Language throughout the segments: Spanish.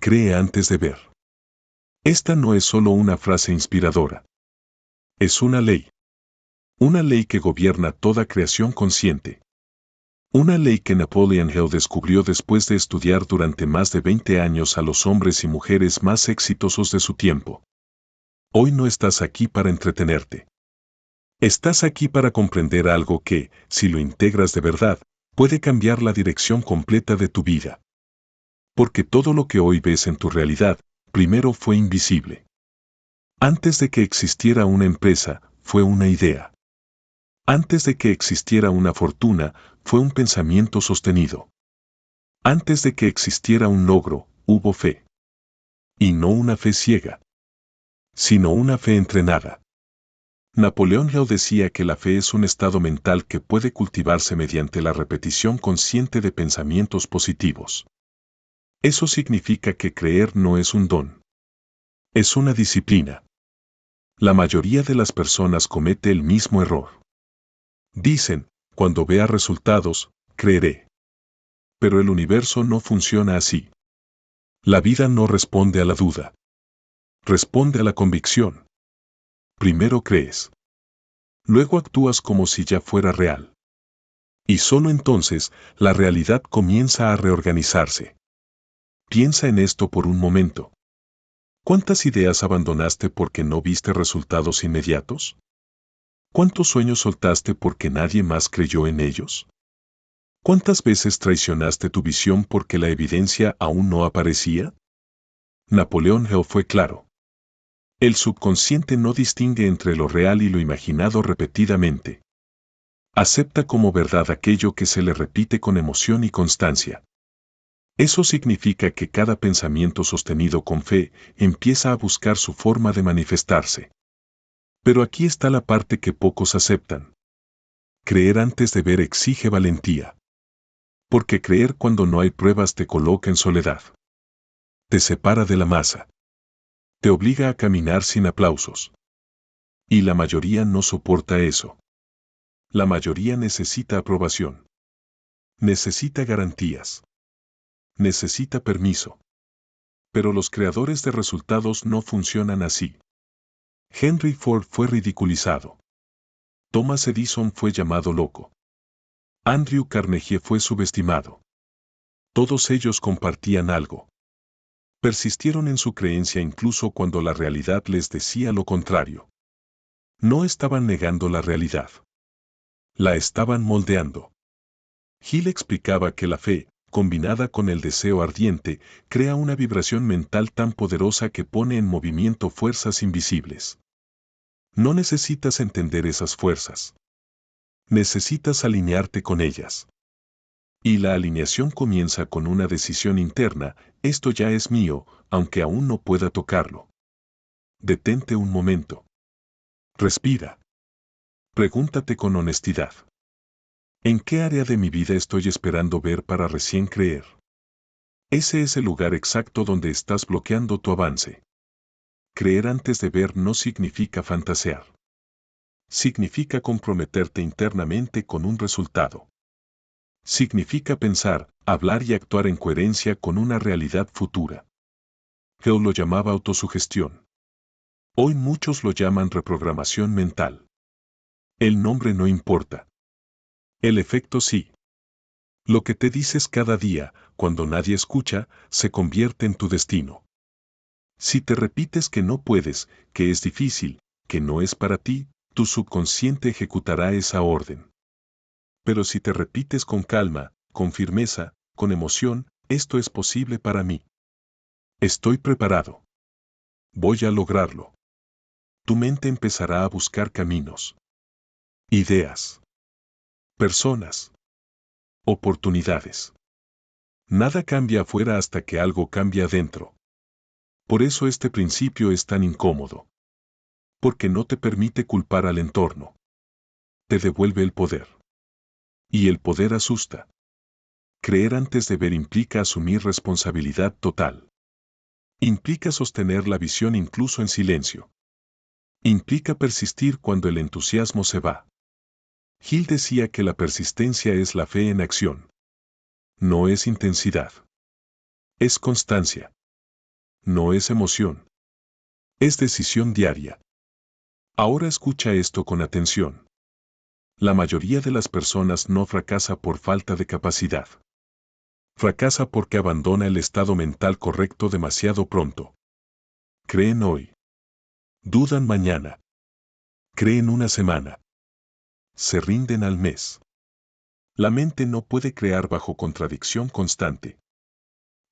Cree antes de ver. Esta no es solo una frase inspiradora. Es una ley. Una ley que gobierna toda creación consciente. Una ley que Napoleon Hill descubrió después de estudiar durante más de 20 años a los hombres y mujeres más exitosos de su tiempo. Hoy no estás aquí para entretenerte. Estás aquí para comprender algo que, si lo integras de verdad, puede cambiar la dirección completa de tu vida. Porque todo lo que hoy ves en tu realidad, primero fue invisible. Antes de que existiera una empresa, fue una idea. Antes de que existiera una fortuna, fue un pensamiento sostenido. Antes de que existiera un logro, hubo fe. Y no una fe ciega, sino una fe entrenada. Napoleón Hill decía que la fe es un estado mental que puede cultivarse mediante la repetición consciente de pensamientos positivos. Eso significa que creer no es un don. Es una disciplina. La mayoría de las personas comete el mismo error. Dicen, cuando vea resultados, creeré. Pero el universo no funciona así. La vida no responde a la duda. Responde a la convicción. Primero crees. Luego actúas como si ya fuera real. Y solo entonces, la realidad comienza a reorganizarse. Piensa en esto por un momento. ¿Cuántas ideas abandonaste porque no viste resultados inmediatos? ¿Cuántos sueños soltaste porque nadie más creyó en ellos? ¿Cuántas veces traicionaste tu visión porque la evidencia aún no aparecía? Napoleón Hill fue claro. El subconsciente no distingue entre lo real y lo imaginado repetidamente. Acepta como verdad aquello que se le repite con emoción y constancia. Eso significa que cada pensamiento sostenido con fe empieza a buscar su forma de manifestarse. Pero aquí está la parte que pocos aceptan. Creer antes de ver exige valentía. Porque creer cuando no hay pruebas te coloca en soledad. Te separa de la masa. Te obliga a caminar sin aplausos. Y la mayoría no soporta eso. La mayoría necesita aprobación. Necesita garantías. Necesita permiso. Pero los creadores de resultados no funcionan así. Henry Ford fue ridiculizado. Thomas Edison fue llamado loco. Andrew Carnegie fue subestimado. Todos ellos compartían algo. Persistieron en su creencia incluso cuando la realidad les decía lo contrario. No estaban negando la realidad. La estaban moldeando. Hill explicaba que la fe, combinada con el deseo ardiente, crea una vibración mental tan poderosa que pone en movimiento fuerzas invisibles. No necesitas entender esas fuerzas. Necesitas alinearte con ellas. Y la alineación comienza con una decisión interna: esto ya es mío, aunque aún no pueda tocarlo. Detente un momento. Respira. Pregúntate con honestidad. ¿En qué área de mi vida estoy esperando ver para recién creer? Ese es el lugar exacto donde estás bloqueando tu avance. Creer antes de ver no significa fantasear. Significa comprometerte internamente con un resultado. Significa pensar, hablar y actuar en coherencia con una realidad futura. Hill lo llamaba autosugestión. Hoy muchos lo llaman reprogramación mental. El nombre no importa. El efecto sí. Lo que te dices cada día, cuando nadie escucha, se convierte en tu destino. Si te repites que no puedes, que es difícil, que no es para ti, tu subconsciente ejecutará esa orden. Pero si te repites con calma, con firmeza, con emoción, esto es posible para mí. Estoy preparado. Voy a lograrlo. Tu mente empezará a buscar caminos, ideas, personas, oportunidades. Nada cambia afuera hasta que algo cambia adentro. Por eso este principio es tan incómodo. Porque no te permite culpar al entorno. Te devuelve el poder. Y el poder asusta. Creer antes de ver implica asumir responsabilidad total. Implica sostener la visión incluso en silencio. Implica persistir cuando el entusiasmo se va. Hill decía que la persistencia es la fe en acción. No es intensidad. Es constancia. No es emoción. Es decisión diaria. Ahora escucha esto con atención. La mayoría de las personas no fracasa por falta de capacidad. Fracasa porque abandona el estado mental correcto demasiado pronto. Creen hoy. Dudan mañana. Creen una semana. Se rinden al mes. La mente no puede crear bajo contradicción constante.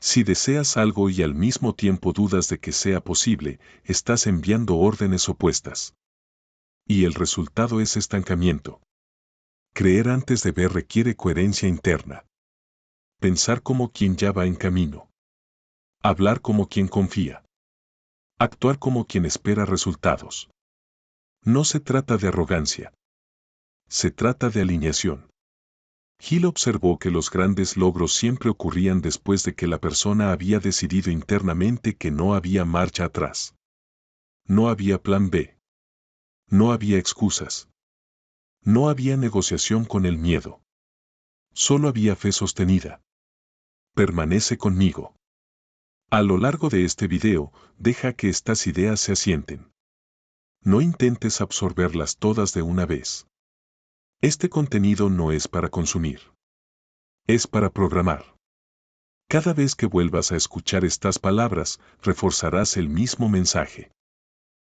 Si deseas algo y al mismo tiempo dudas de que sea posible, estás enviando órdenes opuestas. Y el resultado es estancamiento. Creer antes de ver requiere coherencia interna. Pensar como quien ya va en camino. Hablar como quien confía. Actuar como quien espera resultados. No se trata de arrogancia. Se trata de alineación. Hill observó que los grandes logros siempre ocurrían después de que la persona había decidido internamente que no había marcha atrás. No había plan B. No había excusas. No había negociación con el miedo. Solo había fe sostenida. Permanece conmigo. A lo largo de este video, deja que estas ideas se asienten. No intentes absorberlas todas de una vez. Este contenido no es para consumir. Es para programar. Cada vez que vuelvas a escuchar estas palabras, reforzarás el mismo mensaje.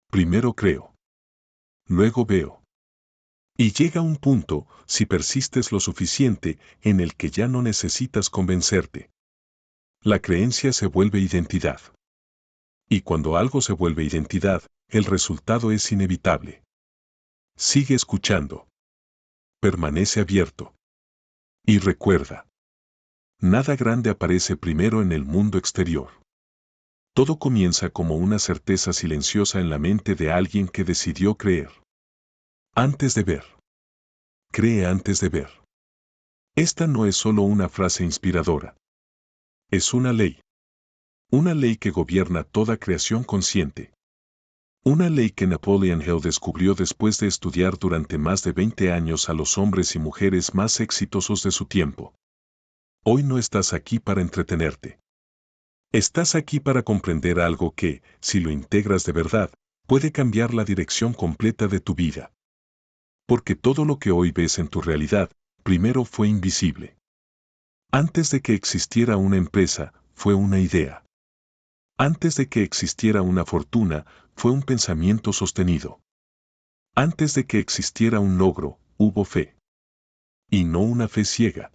Primero creo. Luego veo. Y llega un punto, si persistes lo suficiente, en el que ya no necesitas convencerte. La creencia se vuelve identidad. Y cuando algo se vuelve identidad, el resultado es inevitable. Sigue escuchando. Permanece abierto. Y recuerda. Nada grande aparece primero en el mundo exterior. Todo comienza como una certeza silenciosa en la mente de alguien que decidió creer. Antes de ver. Cree antes de ver. Esta no es solo una frase inspiradora. Es una ley. Una ley que gobierna toda creación consciente. Una ley que Napoleon Hill descubrió después de estudiar durante más de 20 años a los hombres y mujeres más exitosos de su tiempo. Hoy no estás aquí para entretenerte. Estás aquí para comprender algo que, si lo integras de verdad, puede cambiar la dirección completa de tu vida. Porque todo lo que hoy ves en tu realidad, primero fue invisible. Antes de que existiera una empresa, fue una idea. Antes de que existiera una fortuna, fue un pensamiento sostenido. Antes de que existiera un logro, hubo fe. Y no una fe ciega,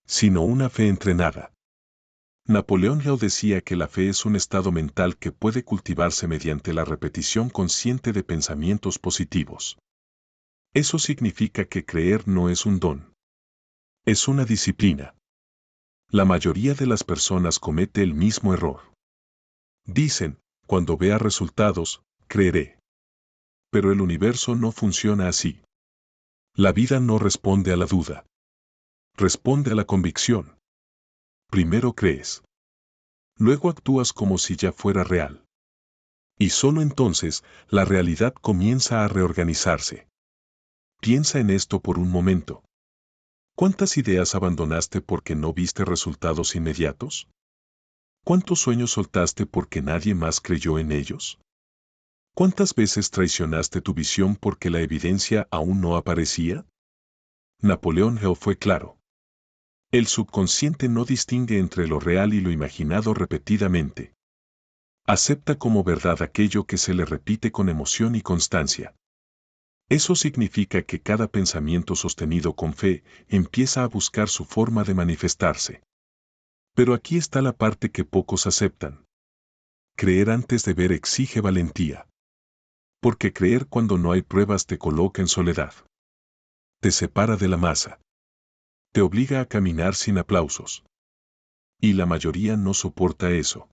sino una fe entrenada. Napoleón Hill decía que la fe es un estado mental que puede cultivarse mediante la repetición consciente de pensamientos positivos. Eso significa que creer no es un don. Es una disciplina. La mayoría de las personas comete el mismo error. Dicen, cuando vea resultados, creeré. Pero el universo no funciona así. La vida no responde a la duda. Responde a la convicción. Primero crees. Luego actúas como si ya fuera real. Y solo entonces, la realidad comienza a reorganizarse. Piensa en esto por un momento. ¿Cuántas ideas abandonaste porque no viste resultados inmediatos? ¿Cuántos sueños soltaste porque nadie más creyó en ellos? ¿Cuántas veces traicionaste tu visión porque la evidencia aún no aparecía? Napoleón Hill fue claro. El subconsciente no distingue entre lo real y lo imaginado repetidamente. Acepta como verdad aquello que se le repite con emoción y constancia. Eso significa que cada pensamiento sostenido con fe empieza a buscar su forma de manifestarse. Pero aquí está la parte que pocos aceptan. Creer antes de ver exige valentía. Porque creer cuando no hay pruebas te coloca en soledad. Te separa de la masa. Te obliga a caminar sin aplausos. Y la mayoría no soporta eso.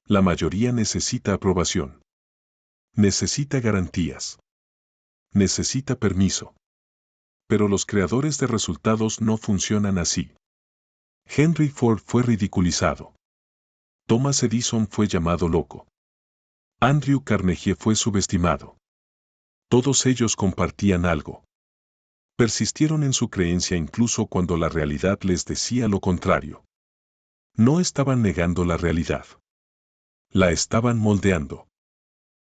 La mayoría necesita aprobación. Necesita garantías. Necesita permiso. Pero los creadores de resultados no funcionan así. Henry Ford fue ridiculizado. Thomas Edison fue llamado loco. Andrew Carnegie fue subestimado. Todos ellos compartían algo. Persistieron en su creencia incluso cuando la realidad les decía lo contrario. No estaban negando la realidad. La estaban moldeando.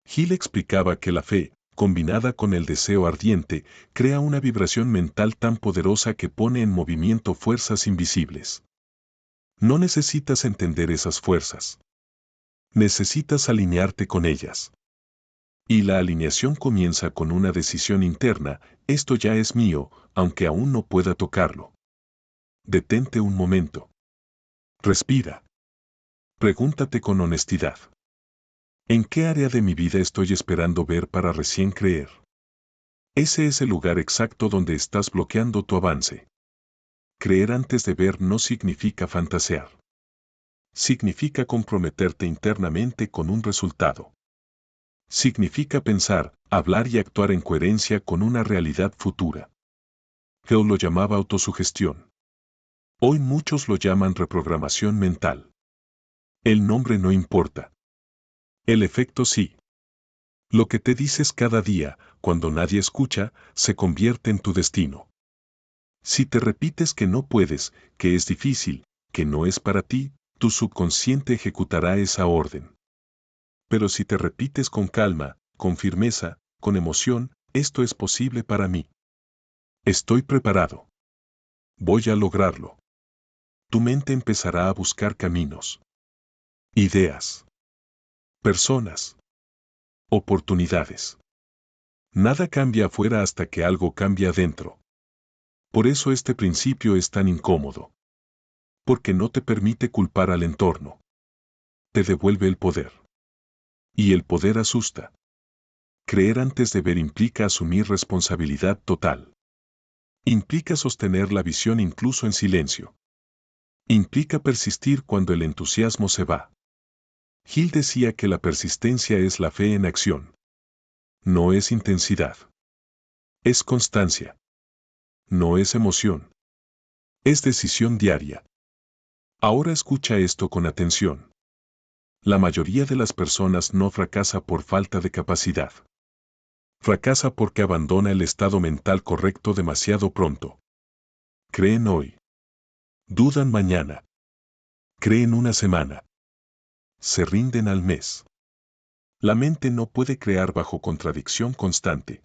Hill explicaba que la fe, combinada con el deseo ardiente, crea una vibración mental tan poderosa que pone en movimiento fuerzas invisibles. No necesitas entender esas fuerzas. Necesitas alinearte con ellas. Y la alineación comienza con una decisión interna: esto ya es mío, aunque aún no pueda tocarlo. Detente un momento. Respira. Pregúntate con honestidad: ¿en qué área de mi vida estoy esperando ver para recién creer? Ese es el lugar exacto donde estás bloqueando tu avance. Creer antes de ver no significa fantasear. Significa comprometerte internamente con un resultado. Significa pensar, hablar y actuar en coherencia con una realidad futura. Hill lo llamaba autosugestión. Hoy muchos lo llaman reprogramación mental. El nombre no importa. El efecto sí. Lo que te dices cada día, cuando nadie escucha, se convierte en tu destino. Si te repites que no puedes, que es difícil, que no es para ti, tu subconsciente ejecutará esa orden. Pero si te repites con calma, con firmeza, con emoción: esto es posible para mí. Estoy preparado. Voy a lograrlo. Tu mente empezará a buscar caminos, ideas, personas, oportunidades. Nada cambia afuera hasta que algo cambia adentro. Por eso este principio es tan incómodo. Porque no te permite culpar al entorno. Te devuelve el poder. Y el poder asusta. Creer antes de ver implica asumir responsabilidad total. Implica sostener la visión incluso en silencio. Implica persistir cuando el entusiasmo se va. Hill decía que la persistencia es la fe en acción. No es intensidad. Es constancia. No es emoción. Es decisión diaria. Ahora escucha esto con atención. La mayoría de las personas no fracasa por falta de capacidad. Fracasa porque abandona el estado mental correcto demasiado pronto. Creen hoy. Dudan mañana. Creen una semana. Se rinden al mes. La mente no puede crear bajo contradicción constante.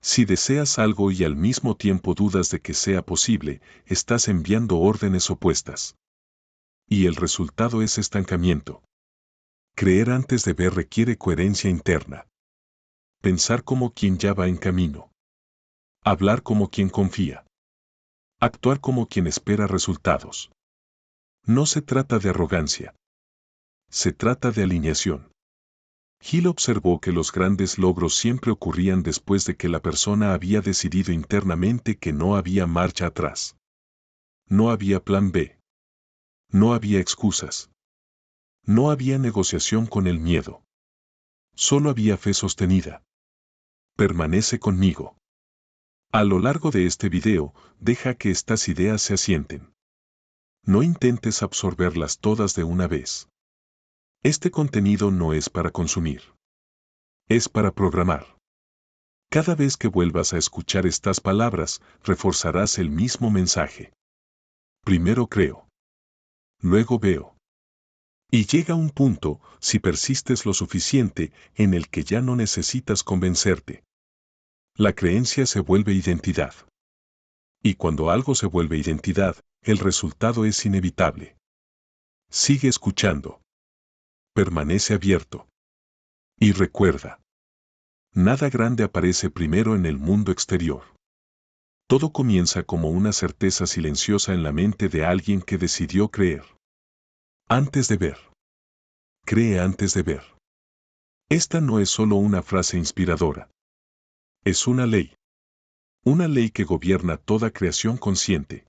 Si deseas algo y al mismo tiempo dudas de que sea posible, estás enviando órdenes opuestas. Y el resultado es estancamiento. Creer antes de ver requiere coherencia interna. Pensar como quien ya va en camino. Hablar como quien confía. Actuar como quien espera resultados. No se trata de arrogancia. Se trata de alineación. Hill observó que los grandes logros siempre ocurrían después de que la persona había decidido internamente que no había marcha atrás. No había plan B. No había excusas. No había negociación con el miedo. Solo había fe sostenida. Permanece conmigo. A lo largo de este video, deja que estas ideas se asienten. No intentes absorberlas todas de una vez. Este contenido no es para consumir. Es para programar. Cada vez que vuelvas a escuchar estas palabras, reforzarás el mismo mensaje. Primero creo. Luego veo. Y llega un punto, si persistes lo suficiente, en el que ya no necesitas convencerte. La creencia se vuelve identidad. Y cuando algo se vuelve identidad, el resultado es inevitable. Sigue escuchando. Permanece abierto. Y recuerda. Nada grande aparece primero en el mundo exterior. Todo comienza como una certeza silenciosa en la mente de alguien que decidió creer. Antes de ver. Cree antes de ver. Esta no es solo una frase inspiradora. Es una ley. Una ley que gobierna toda creación consciente.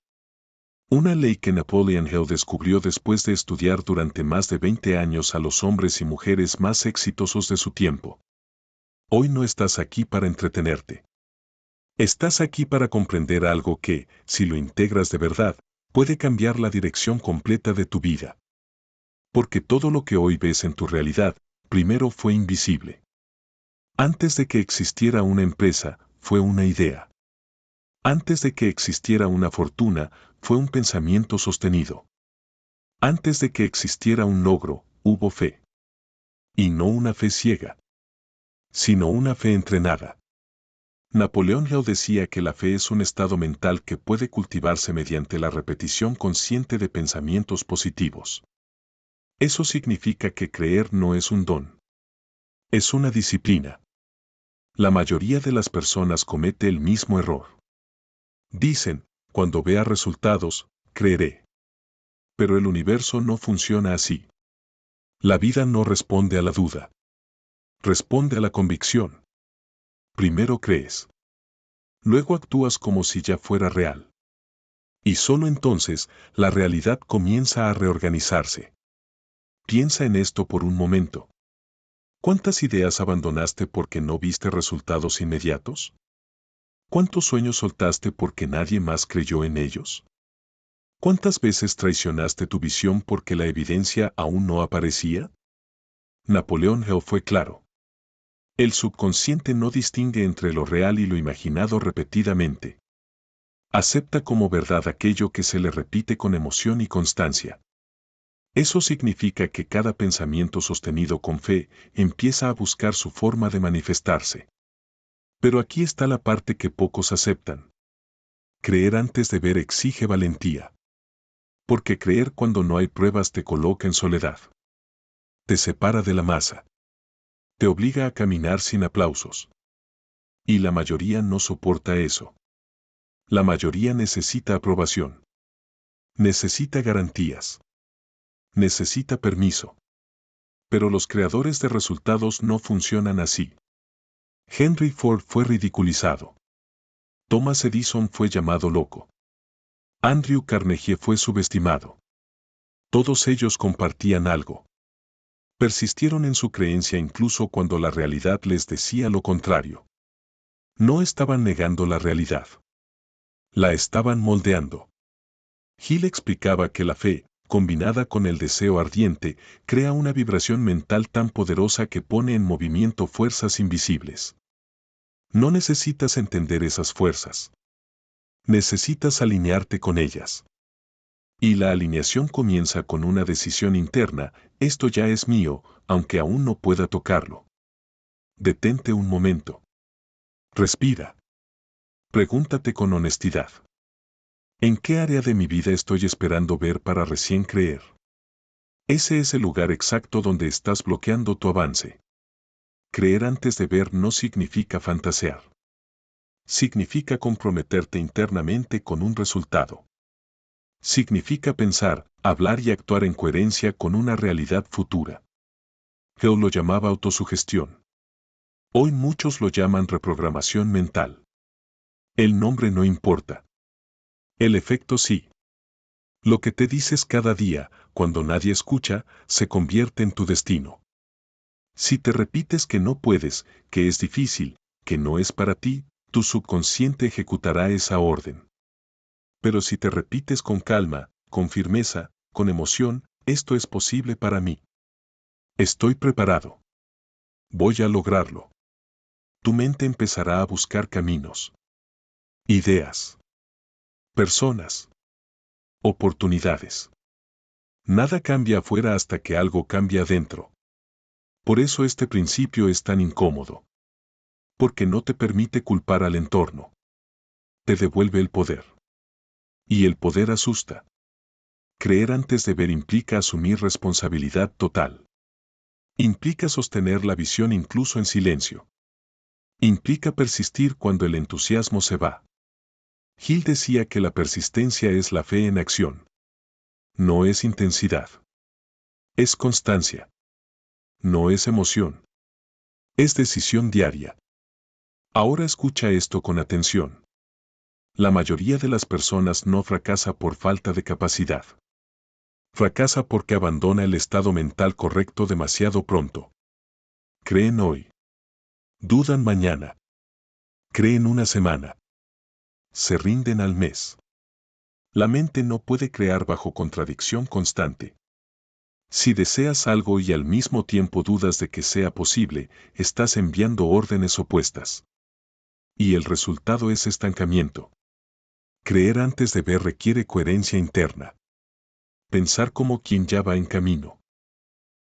Una ley que Napoleon Hill descubrió después de estudiar durante más de 20 años a los hombres y mujeres más exitosos de su tiempo. Hoy no estás aquí para entretenerte. Estás aquí para comprender algo que, si lo integras de verdad, puede cambiar la dirección completa de tu vida. Porque todo lo que hoy ves en tu realidad, primero fue invisible. Antes de que existiera una empresa, fue una idea. Antes de que existiera una fortuna, fue un pensamiento sostenido. Antes de que existiera un logro, hubo fe. Y no una fe ciega, sino una fe entrenada. Napoleón Hill decía que la fe es un estado mental que puede cultivarse mediante la repetición consciente de pensamientos positivos. Eso significa que creer no es un don. Es una disciplina. La mayoría de las personas comete el mismo error. Dicen, cuando vea resultados, creeré. Pero el universo no funciona así. La vida no responde a la duda. Responde a la convicción. Primero crees. Luego actúas como si ya fuera real. Y solo entonces, la realidad comienza a reorganizarse. Piensa en esto por un momento. ¿Cuántas ideas abandonaste porque no viste resultados inmediatos? ¿Cuántos sueños soltaste porque nadie más creyó en ellos? ¿Cuántas veces traicionaste tu visión porque la evidencia aún no aparecía? Napoleón Hill fue claro. El subconsciente no distingue entre lo real y lo imaginado repetidamente. Acepta como verdad aquello que se le repite con emoción y constancia. Eso significa que cada pensamiento sostenido con fe empieza a buscar su forma de manifestarse. Pero aquí está la parte que pocos aceptan. Creer antes de ver exige valentía. Porque creer cuando no hay pruebas te coloca en soledad. Te separa de la masa. Te obliga a caminar sin aplausos. Y la mayoría no soporta eso. La mayoría necesita aprobación. Necesita garantías. Necesita permiso. Pero los creadores de resultados no funcionan así. Henry Ford fue ridiculizado. Thomas Edison fue llamado loco. Andrew Carnegie fue subestimado. Todos ellos compartían algo. Persistieron en su creencia incluso cuando la realidad les decía lo contrario. No estaban negando la realidad. La estaban moldeando. Hill explicaba que la fe, combinada con el deseo ardiente, crea una vibración mental tan poderosa que pone en movimiento fuerzas invisibles. No necesitas entender esas fuerzas. Necesitas alinearte con ellas. Y la alineación comienza con una decisión interna: esto ya es mío, aunque aún no pueda tocarlo. Detente un momento. Respira. Pregúntate con honestidad. ¿En qué área de mi vida estoy esperando ver para recién creer? Ese es el lugar exacto donde estás bloqueando tu avance. Creer antes de ver no significa fantasear. Significa comprometerte internamente con un resultado. Significa pensar, hablar y actuar en coherencia con una realidad futura. Hill lo llamaba autosugestión. Hoy muchos lo llaman reprogramación mental. El nombre no importa. El efecto sí. Lo que te dices cada día, cuando nadie escucha, se convierte en tu destino. Si te repites que no puedes, que es difícil, que no es para ti, tu subconsciente ejecutará esa orden. Pero si te repites con calma, con firmeza, con emoción, esto es posible para mí. Estoy preparado. Voy a lograrlo. Tu mente empezará a buscar caminos, ideas, personas, oportunidades. Nada cambia afuera hasta que algo cambia adentro. Por eso este principio es tan incómodo. Porque no te permite culpar al entorno. Te devuelve el poder. Y el poder asusta. Creer antes de ver implica asumir responsabilidad total. Implica sostener la visión incluso en silencio. Implica persistir cuando el entusiasmo se va. Hill decía que la persistencia es la fe en acción. No es intensidad. Es constancia. No es emoción. Es decisión diaria. Ahora escucha esto con atención. La mayoría de las personas no fracasa por falta de capacidad. Fracasa porque abandona el estado mental correcto demasiado pronto. Creen hoy. Dudan mañana. Creen una semana. Se rinden al mes. La mente no puede crear bajo contradicción constante. Si deseas algo y al mismo tiempo dudas de que sea posible, estás enviando órdenes opuestas. Y el resultado es estancamiento. Creer antes de ver requiere coherencia interna. Pensar como quien ya va en camino.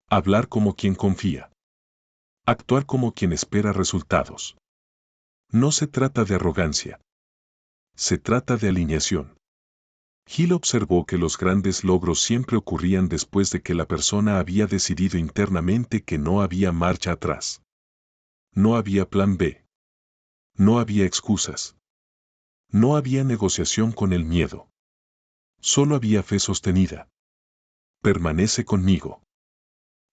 Hablar como quien confía. Actuar como quien espera resultados. No se trata de arrogancia. Se trata de alineación. Hill observó que los grandes logros siempre ocurrían después de que la persona había decidido internamente que no había marcha atrás. No había plan B. No había excusas. No había negociación con el miedo. Solo había fe sostenida. Permanece conmigo.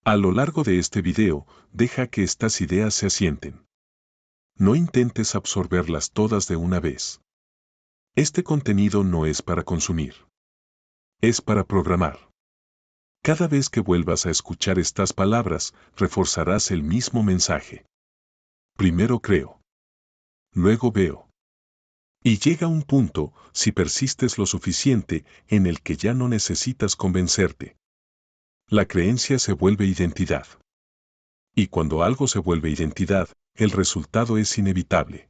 A lo largo de este video, deja que estas ideas se asienten. No intentes absorberlas todas de una vez. Este contenido no es para consumir. Es para programar. Cada vez que vuelvas a escuchar estas palabras, reforzarás el mismo mensaje. Primero creo. Luego veo. Y llega un punto, si persistes lo suficiente, en el que ya no necesitas convencerte. La creencia se vuelve identidad. Y cuando algo se vuelve identidad, el resultado es inevitable.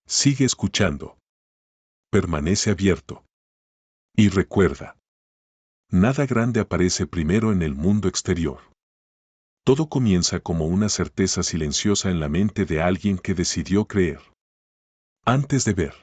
Sigue escuchando. Permanece abierto. Y recuerda. Nada grande aparece primero en el mundo exterior. Todo comienza como una certeza silenciosa en la mente de alguien que decidió creer. Antes de ver.